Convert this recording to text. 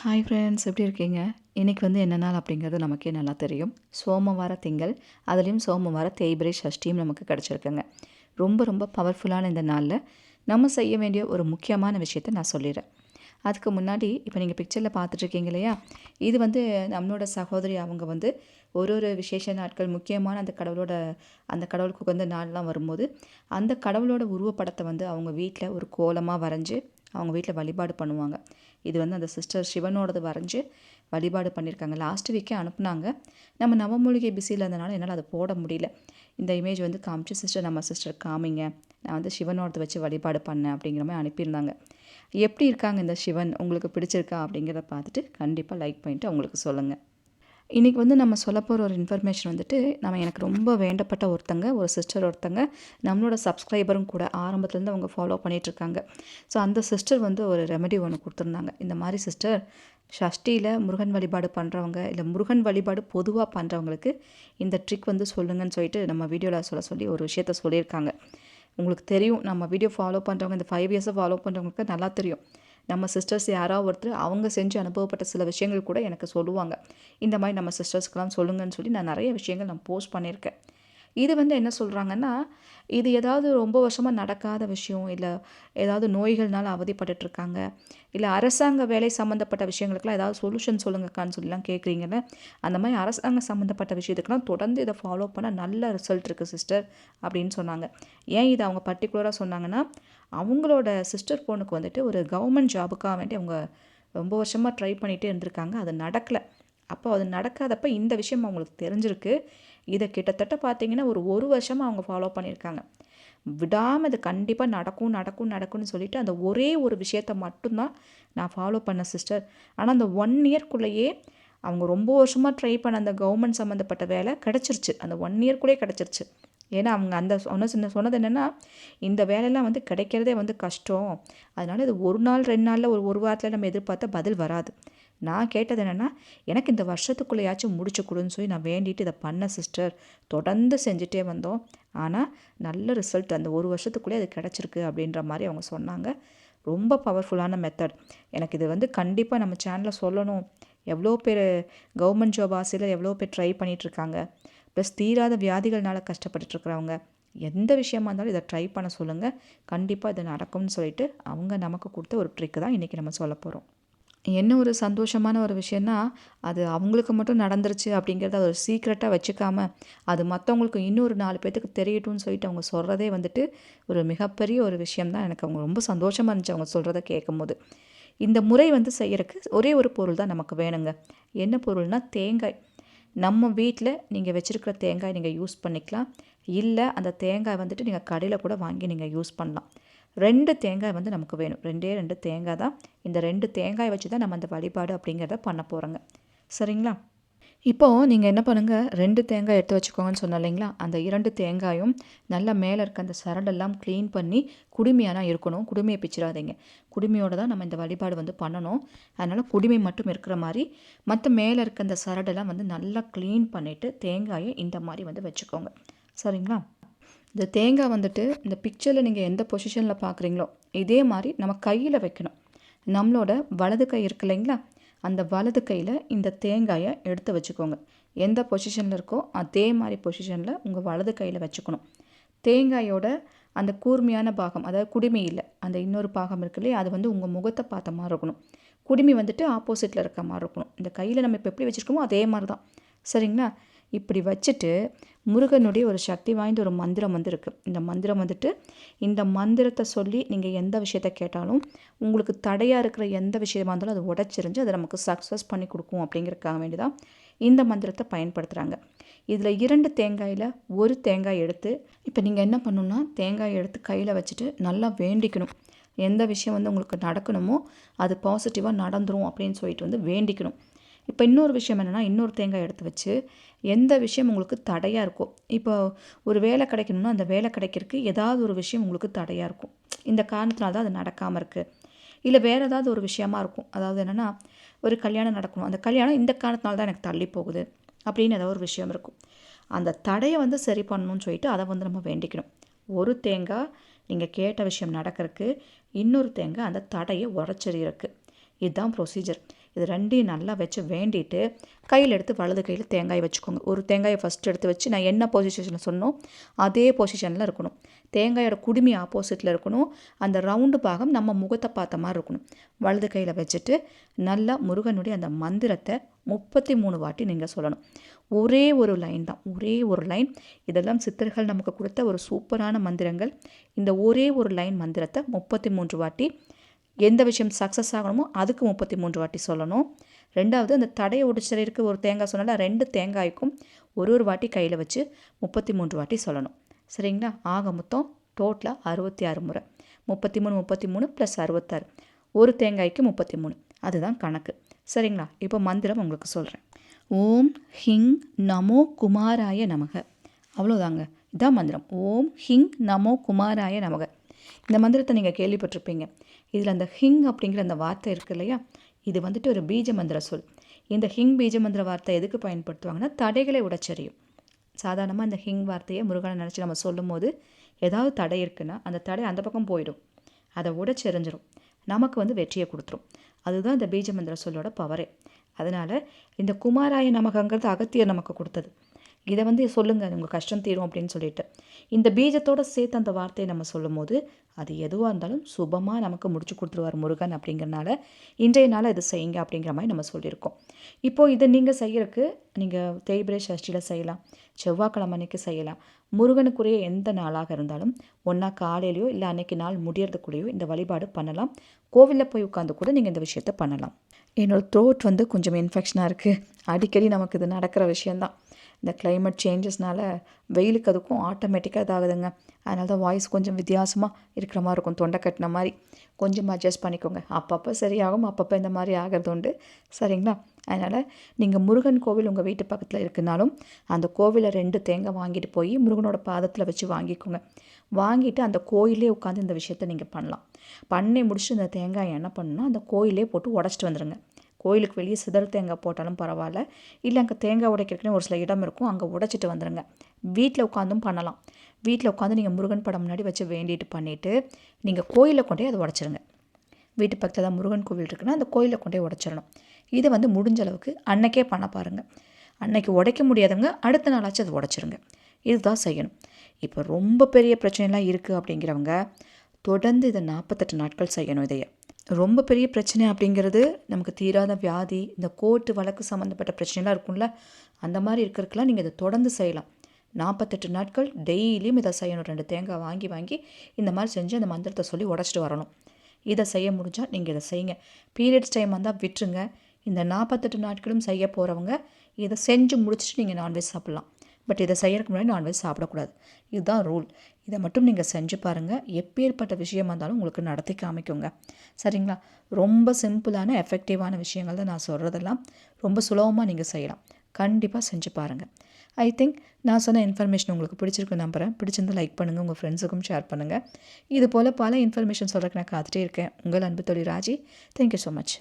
Hi friends, எப்படி இருக்கீங்க? இன்றைக்கி என்ன நாள் அப்படிங்கிறது நமக்கே நல்லா தெரியும். சோமவார திங்கள், அதுலேயும் சோமவார தேய்பிறை சஷ்டியும் நமக்கு கிடச்சிருக்குங்க. ரொம்ப ரொம்ப பவர்ஃபுல்லான இந்த நாளில் நம்ம செய்ய வேண்டிய ஒரு முக்கியமான விஷயத்த நான் சொல்லிடுறேன். அதுக்கு முன்னாடி இப்போ நீங்கள் பிக்சரில் பார்த்துட்ருக்கீங்க இல்லையா, இது நம்மளோட சகோதரி. அவங்க ஒரு ஒரு விசேஷ நாட்கள், முக்கியமான அந்த கடவுளுக்கு உகந்த நாள்லாம் வரும்போது அந்த கடவுளோட உருவப்படத்தை அவங்க வீட்டில் ஒரு கோலமாக வரைஞ்சி அவங்க வீட்டில் வழிபாடு பண்ணுவாங்க. இது அந்த சிஸ்டர் சிவனோடது வரைஞ்சி வழிபாடு பண்ணியிருக்காங்க. லாஸ்ட் வீக்கே அனுப்புனாங்க. நம்ம நவமூலிகை பிஸியில் இருந்தனால என்னால் அதை போட முடியல. இந்த இமேஜ் காமிச்சு, சிஸ்டர் நம்ம சிஸ்டர் காமிங்க, நான் சிவனோடது வச்சு வழிபாடு பண்ணேன் அப்படிங்கிற மாதிரி அனுப்பியிருந்தாங்க. எப்படி இருக்காங்க இந்த சிவன், உங்களுக்கு பிடிச்சிருக்கா அப்படிங்கிறத பார்த்துட்டு கண்டிப்பாக லைக் பண்ணிவிட்டு அவங்களுக்கு சொல்லுங்கள். இன்றைக்கி நம்ம சொல்ல போகிற ஒரு இன்ஃபர்மேஷன் எனக்கு ரொம்ப வேண்டப்பட்ட ஒரு சிஸ்டர் நம்மளோட சப்ஸ்கிரைபரும் கூட. ஆரம்பத்துலேருந்து அவங்க ஃபாலோ பண்ணிகிட்ருக்காங்க. ஸோ அந்த சிஸ்டர் ஒரு ரெமெடி ஒன்று கொடுத்துருந்தாங்க. இந்த மாதிரி சிஸ்டர், ஷஷ்டியில் முருகன் வழிபாடு பண்ணுறவங்க, இல்லை முருகன் வழிபாடு பொதுவாக பண்ணுறவங்களுக்கு இந்த ட்ரிக் சொல்லுங்கன்னு சொல்லிட்டு நம்ம வீடியோவில் சொல்லி ஒரு விஷயத்த சொல்லியிருக்காங்க. உங்களுக்கு தெரியும், நம்ம வீடியோ ஃபாலோ பண்ணுறவங்க, இந்த 5 இயர்ஸை ஃபாலோ பண்ணுறவங்களுக்கு நல்லா தெரியும். நம்ம சிஸ்டர்ஸ் யாராவது ஒருத்தர் அவங்க செஞ்சு அனுபவப்பட்ட சில விஷயங்கள் கூட எனக்கு சொல்லுவாங்க. இந்த மாதிரி நம்ம சிஸ்டர்ஸ்க்கெலாம் சொல்லுங்கன்னு சொல்லி நான் நிறைய விஷயங்கள் நான் போஸ்ட் பண்ணியிருக்கேன். இது என்ன சொல்கிறாங்கன்னா, இது ஏதாவது ரொம்ப வருஷமாக நடக்காத விஷயம், இல்லை ஏதாவது நோய்கள்னால அவதிப்பட்டுருக்காங்க, இல்லை அரசாங்க வேலை சம்மந்தப்பட்ட விஷயங்களுக்கெல்லாம் ஏதாவது சொல்யூஷன் சொல்லுங்கக்கான்னு சொல்லிலாம் கேட்குறீங்கல்ல, அந்த மாதிரி அரசாங்க சம்மந்தப்பட்ட விஷயத்துக்கெல்லாம் தொடர்ந்து இதை ஃபாலோ பண்ண நல்ல ரிசல்ட் இருக்குது சிஸ்டர் அப்படின்னு சொன்னாங்க. ஏன் இதை அவங்க பர்டிகுலராக சொன்னாங்கன்னா, அவங்களோட சிஸ்டர் பொண்ணுக்கு ஒரு கவர்மெண்ட் ஜாபுக்காக வேண்டி அவங்க ரொம்ப வருஷமாக ட்ரை பண்ணிகிட்டே இருந்திருக்காங்க. அது நடக்கலை. அப்போ அது நடக்காதப்போ இந்த விஷயம் அவங்களுக்கு தெரிஞ்சிருக்கு. இதை கிட்டத்தட்ட பார்த்திங்கன்னா ஒரு வருஷமாக அவங்க ஃபாலோ பண்ணியிருக்காங்க. விடாமல் இது கண்டிப்பாக நடக்கும்னு சொல்லிட்டு அந்த ஒரே ஒரு விஷயத்தை மட்டும்தான் நான் ஃபாலோ பண்ண சிஸ்டர். ஆனால் அந்த 1 இயர்க்குள்ளேயே அவங்க ரொம்ப வருஷமாக ட்ரை பண்ண அந்த கவர்மெண்ட் சம்மந்தப்பட்ட வேலை கிடச்சிருச்சு. அந்த 1 இயர்க்குள்ளேயே கிடச்சிருச்சு. ஏன்னா அவங்க அந்த சொன்னது என்னென்னா, இந்த வேலையெல்லாம் கிடைக்கிறதே கஷ்டம். அதனால் இது 1 நாள் 2 நாளில் ஒரு வாரத்தில் நம்ம எதிர்பார்த்தா பதில் வராது. நான் கேட்டது என்னென்னா, எனக்கு இந்த வருஷத்துக்குள்ளேயாச்சும் முடிச்சு கொடுன்னு சொல்லி நான் வேண்டிட்டு இதை பண்ண சிஸ்டர். தொடர்ந்து செஞ்சுட்டே வந்தோம். ஆனால் நல்ல ரிசல்ட் அந்த ஒரு வருஷத்துக்குள்ளே அது கிடச்சிருக்கு அப்படின்ற மாதிரி அவங்க சொன்னாங்க. ரொம்ப பவர்ஃபுல்லான மெத்தட். எனக்கு இது கண்டிப்பாக நம்ம சேனலில் சொல்லணும். எவ்வளோ பேர் கவர்மெண்ட் ஜாப் ஆசையில் எவ்வளோ பேர் ட்ரை பண்ணிகிட்ருக்காங்க. ப்ளஸ் தீராத வியாதிகள்னால் கஷ்டப்பட்டுருக்கிறவங்க, எந்த விஷயமா இருந்தாலும் இதை ட்ரை பண்ண சொல்லுங்கள். கண்டிப்பாக இது நடக்கும்னு சொல்லிட்டு அவங்க நமக்கு கொடுத்த ஒரு ட்ரிக்கு தான் இன்றைக்கி நம்ம சொல்ல போகிறோம். என்ன ஒரு சந்தோஷமான ஒரு விஷயம்னா, அது அவங்களுக்கு மட்டும் நடந்துருச்சு அப்படிங்கிறத ஒரு சீக்ரெட்டாக வச்சுக்காம, அது மற்றவங்களுக்கு இன்னொரு 4 பேத்துக்கு தெரியட்டும்னு சொல்லிட்டு அவங்க சொல்கிறதே ஒரு மிகப்பெரிய ஒரு விஷயம் தான். எனக்கு அவங்க ரொம்ப சந்தோஷமாக இருந்துச்சு அவங்க சொல்கிறத கேட்கும்போது. இந்த முறை செய்யறதுக்கு ஒரே ஒரு பொருள் தான் நமக்கு வேணுங்க. என்ன பொருள்னால் தேங்காய். நம்ம வீட்டில் நீங்கள் வச்சுருக்கிற தேங்காய் நீங்கள் யூஸ் பண்ணிக்கலாம். இல்லை அந்த தேங்காய் நீங்கள் கடையில் கூட வாங்கி நீங்கள் யூஸ் பண்ணலாம். 2 தேங்காய் நமக்கு வேணும். 2 தேங்காய் தான். இந்த 2 தேங்காய் வச்சு தான் நம்ம அந்த வழிபாடு அப்படிங்கிறத பண்ண போகிறோங்க. சரிங்களா? இப்போது நீங்கள் என்ன பண்ணுங்கள், 2 தேங்காய் எடுத்து வச்சுக்கோங்கன்னு சொன்னேன் இல்லைங்களா, அந்த 2 தேங்காயும் நல்லா மேலே இருக்க அந்த சரடெல்லாம் க்ளீன் பண்ணி குடுமையாக இருக்கணும். குடுமையை பிச்சிடாதீங்க. குடுமையோடு தான் நம்ம இந்த வழிபாடு பண்ணணும். அதனால் குடுமை மட்டும் இருக்கிற மாதிரி மற்ற மேலே இருக்க அந்த சரடெல்லாம் நல்லா க்ளீன் பண்ணிவிட்டு தேங்காயை இந்த மாதிரி வச்சுக்கோங்க. சரிங்களா? இந்த தேங்காய் இந்த பிக்சரில் நீங்கள் எந்த பொசிஷனில் பார்க்குறீங்களோ இதே மாதிரி நம்ம கையில் வைக்கணும். நம்மளோட வலது கை இருக்கு இல்லைங்களா, அந்த வலது கையில் இந்த தேங்காயை எடுத்து வச்சுக்கோங்க. எந்த பொசிஷனில் இருக்கோ அதே மாதிரி பொசிஷனில் உங்கள் வலது கையில் வச்சுக்கணும். தேங்காயோட அந்த கூர்மையான பாகம், அதாவது குடுமி இல்லை, அந்த இன்னொரு பாகம் இருக்கு இல்லையா, அது உங்கள் முகத்தை பார்த்த மாதிரி இருக்கணும். குடுமி ஆப்போசிட்டில் இருக்க மாதிரி இருக்கணும். இந்த கையில் நம்ம இப்போ எப்படி வச்சுருக்கோமோ அதே மாதிரி தான். சரிங்களா? இப்படி வச்சுட்டு முருகனுடைய ஒரு சக்தி வாய்ந்த ஒரு மந்திரம் இருக்குது. இந்த மந்திரம் இந்த மந்திரத்தை சொல்லி நீங்கள் எந்த விஷயத்த கேட்டாலும் உங்களுக்கு தடையாக இருக்கிற எந்த விஷயமா இருந்தாலும் அதை உடைச்சிரிஞ்சு அதை நமக்கு சக்ஸஸ் பண்ணி கொடுக்கும் அப்படிங்கிறதுக்காக வேண்டிதான் இந்த மந்திரத்தை பயன்படுத்துகிறாங்க. இதில் 2 தேங்காயில் ஒரு தேங்காய் எடுத்து, இப்போ நீங்கள் என்ன பண்ணணும்னா, தேங்காய் எடுத்து கையில் வச்சுட்டு நல்லா வேண்டிக்கணும். எந்த விஷயம் உங்களுக்கு நடக்கணுமோ அது பாசிட்டிவாக நடந்துரும் அப்படின்னு சொல்லிட்டு வேண்டிக்கணும். இப்போ இன்னொரு விஷயம் என்னென்னா, இன்னொரு தேங்காய் எடுத்து வச்சு எந்த விஷயம் உங்களுக்கு தடையாக இருக்கோ, இப்போ ஒரு வேலை கிடைக்கணும்னா அந்த வேலை கிடைக்கிறதுக்கு ஏதாவது ஒரு விஷயம் உங்களுக்கு தடையாக இருக்கும். இந்த காரணத்தினால தான் அது நடக்காமல் இருக்குது. இல்லை வேறு ஏதாவது ஒரு விஷயமா இருக்கும். அதாவது என்னென்னா, ஒரு கல்யாணம் நடக்கணும், அந்த கல்யாணம் இந்த காரணத்தினால தான் எனக்கு தள்ளி போகுது அப்படின்னு ஏதாவது ஒரு விஷயம் இருக்கும். அந்த தடையை சரி பண்ணணும்னு சொல்லிட்டு அதை நம்ம வேண்டிக்கணும். ஒரு தேங்காய் நீங்கள் கேட்ட விஷயம் நடக்கிறதுக்கு, இன்னொரு தேங்காய் அந்த தடையை உடச்சிருக்கு. இதுதான் ப்ரொசீஜர். இது ரெண்டையும் நல்லா வச்சு வேண்டிட்டு கையில் எடுத்து வலது கையில் தேங்காய் வச்சுக்கோங்க. ஒரு தேங்காயை ஃபஸ்ட்டு எடுத்து வச்சு நான் என்ன பொசிஷனில் சொன்னோம் அதே பொசிஷனில் இருக்கணும். தேங்காயோட குடுமி ஆப்போசிட்டில் இருக்கணும். அந்த ரவுண்டு பாகம் நம்ம முகத்தை பார்த்த மாதிரி இருக்கணும். வலது கையில் வச்சுட்டு நல்லா முருகனுடைய அந்த மந்திரத்தை 33 வாட்டி நீங்கள் சொல்லணும். ஒரே ஒரு லைன் தான், ஒரே ஒரு லைன். இதெல்லாம் சித்தர்கள் நமக்கு கொடுத்த ஒரு சூப்பரான மந்திரங்கள். இந்த ஒரே ஒரு லைன் மந்திரத்தை 33 வாட்டி, எந்த விஷயம் சக்ஸஸ் ஆகணுமோ அதுக்கு 33 வாட்டி சொல்லணும். ரெண்டாவது அந்த தடையை உடைச்சலுக்கு ஒரு தேங்காய் சொன்னால 2 தேங்காய்க்கும் ஒரு வாட்டி கையில் வச்சு 33 வாட்டி சொல்லணும். சரிங்களா? ஆக மொத்தம் டோட்டலாக 66 முறை. 33 33 + 66, ஒரு தேங்காய்க்கு 33, அதுதான் கணக்கு. சரிங்களா? இப்போ மந்திரம் உங்களுக்கு சொல்கிறேன். ஓம் ஹிங் நமோ குமாராய நமக. அவ்வளோதாங்க, இதான் மந்திரம். ஓம் ஹிங் நமோ குமாராய நமக. இந்த மந்திரத்தை நீங்கள் கேள்விப்பட்டிருப்பீங்க. இதில் அந்த ஹிங் அப்படிங்கிற அந்த வார்த்தை இருக்குது இல்லையா, இது வந்துட்டு ஒரு பீஜ மந்திர சொல். இந்த ஹிங் பீஜ மந்திர வார்த்தை எதுக்கு பயன்படுத்துவாங்கன்னா தடைகளை உடைச்செறியும். சாதாரணமாக இந்த ஹிங் வார்த்தையை முருகனை நினச்சி நம்ம சொல்லும் போது ஏதாவது தடை இருக்குன்னா அந்த தடை அந்த பக்கம் போயிடும், அதை உடைச்செறிஞ்சிரும், நமக்கு வந்து வெற்றியை கொடுத்துரும். அதுதான் இந்த பீஜ மந்திர சொல்லோட பவரே. அதனால் இந்த குமாராய நமகங்கிறது அகத்தியர் நமக்கு கொடுத்தது. இதை வந்து சொல்லுங்கள் உங்கள் கஷ்டம் தீரும் அப்படின்னு சொல்லிட்டு இந்த பீஜத்தோடு சேர்த்து அந்த வார்த்தையை நம்ம சொல்லும் போது அது எதுவாக இருந்தாலும் சுபமாக நமக்கு முடிச்சு கொடுத்துருவார் முருகன். அப்படிங்கிறனால இன்றைய நாள் இது செய்யுங்க அப்படிங்கிற மாதிரி நம்ம சொல்லியிருக்கோம். இப்போது இதை நீங்கள் செய்யறதுக்கு நீங்கள் தேய்பிரை சஷ்டியில் செய்யலாம், செவ்வாய்க்கிழமை அன்னைக்கு செய்யலாம். முருகனுக்குரிய எந்த நாளாக இருந்தாலும் ஒன்றா காலையிலையோ இல்லை அன்னைக்கு நாள் முடியறதுக்குள்ளேயோ இந்த வழிபாடு பண்ணலாம். கோவிலில் போய் உட்காந்து கூட நீங்கள் இந்த விஷயத்தை பண்ணலாம். என்னோடய த்ரோட் வந்து கொஞ்சம் இன்ஃபெக்ஷனாக இருக்குது. அடிக்கடி நமக்கு இது நடக்கிற விஷயந்தான். இந்த கிளைமேட் சேஞ்சஸ்னால வெயிலுக்கு அதுக்கும் ஆட்டோமேட்டிக்காக இதாகுதுங்க. அதனால தான் வாய்ஸ் கொஞ்சம் வித்தியாசமாக இருக்கிற மாதிரி இருக்கும், தொண்டை கட்டின மாதிரி. கொஞ்சம் அட்ஜஸ்ட் பண்ணிக்கோங்க. அப்பப்போ சரியாகும், அப்பப்போ இந்த மாதிரி ஆகிறது உண்டு. சரிங்களா? அதனால் நீங்கள் முருகன் கோவில் உங்கள் வீட்டு பக்கத்தில் இருக்குனாலும் அந்த கோவிலில் 2 தேங்காய் வாங்கிட்டு போய் முருகனோட பாதத்தில் வச்சு வாங்கிக்கோங்க. வாங்கிட்டு அந்த கோயிலே உட்காந்து இந்த விஷயத்தை நீங்கள் பண்ணலாம். பண்ணி முடிச்சுட்டு இந்த தேங்காய் என்ன பண்ணணும்னா அந்த கோயிலே போட்டு உடச்சிட்டு வந்துடுங்க. கோயிலுக்கு வெளியே சிதறல் தேங்காய் போட்டாலும் பரவாயில்ல, இல்லை அங்கே தேங்காய் உடைக்கிறதுக்குன்னு ஒரு சில இடம் இருக்கும், அங்கே உடைச்சிட்டு வந்துடுங்க. வீட்டில் உட்காந்தும் பண்ணலாம். வீட்டில் உட்காந்து நீங்கள் முருகன் படம் முன்னாடி வச்சு வேண்டிட்டு பண்ணிவிட்டு நீங்கள் கோயிலில் கொண்டே அதை உடச்சிருங்க. வீட்டு பக்கத்தில் தான் முருகன் கோவில் இருக்குன்னா அந்த கோயிலில் கொண்டே உடச்சிடணும். இதை வந்து முடிஞ்ச அளவுக்கு அன்னைக்கே பண்ண பாருங்கள். அன்னைக்கு உடைக்க முடியாதவங்க அடுத்த நாளாச்சும் அதை உடச்சிருங்க. இதுதான் செய்யணும். இப்போ ரொம்ப பெரிய பிரச்சனைலாம் இருக்குது அப்படிங்கிறவங்க தொடர்ந்து இதை 48 நாட்கள் செய்யணும். இதையே ரொம்ப பெரிய பிரச்சனை அப்படிங்கிறது நமக்கு தீராத வியாதி, இந்த கோர்ட்டு வழக்கு சம்மந்தப்பட்ட பிரச்சனைலாம் இருக்கும்ல, அந்த மாதிரி இருக்கிறதுக்கெலாம் நீங்கள் இதை தொடர்ந்து செய்யலாம். 48 நாட்கள் டெய்லியும் இதை செய்யணும். 2 தேங்காய் வாங்கி வாங்கி இந்த மாதிரி செஞ்சு அந்த மந்திரத்தை சொல்லி உடச்சிட்டு வரணும். இதை செய்ய முடிஞ்சால் நீங்கள் இதை செய்யுங்க. பீரியட்ஸ் டைம் வந்தால் விட்டுருங்க. இந்த 48 நாட்களும் செய்ய போகிறவங்க இதை செஞ்சு முடிச்சுட்டு நீங்கள் நான்வெஜ் சாப்பிட்லாம். பட் இதை செய்யறதுக்கு முன்னாடி நான்வெஜ் சாப்பிடக்கூடாது. இதுதான் ரூல். இதை மட்டும் நீங்கள் செஞ்சு பாருங்கள். எப்பேற்பட்ட விஷயமா இருந்தாலும் உங்களுக்கு நடத்தி காமிக்குங்க. சரிங்களா? ரொம்ப சிம்பிளான எஃபெக்டிவான விஷயங்கள் தான் நான் சொல்கிறதெல்லாம். ரொம்ப சுலபமாக நீங்கள் செய்யலாம். கண்டிப்பாக செஞ்சு பாருங்கள். ஐ திங்க் நான் சொன்ன இன்ஃபர்மேஷன் உங்களுக்கு பிடிச்சிருக்கு நம்புகிறேன். பிடிச்சிருந்தால் லைக் பண்ணுங்கள், உங்கள் ஃப்ரெண்ட்ஸுக்கும் ஷேர் பண்ணுங்கள். இது போல் பல இன்ஃபர்மேஷன் சொல்கிறதுக்கு நான் காத்துட்டே இருக்கேன். உங்கள் அன்பு தோழி ராஜி. Thank you so much.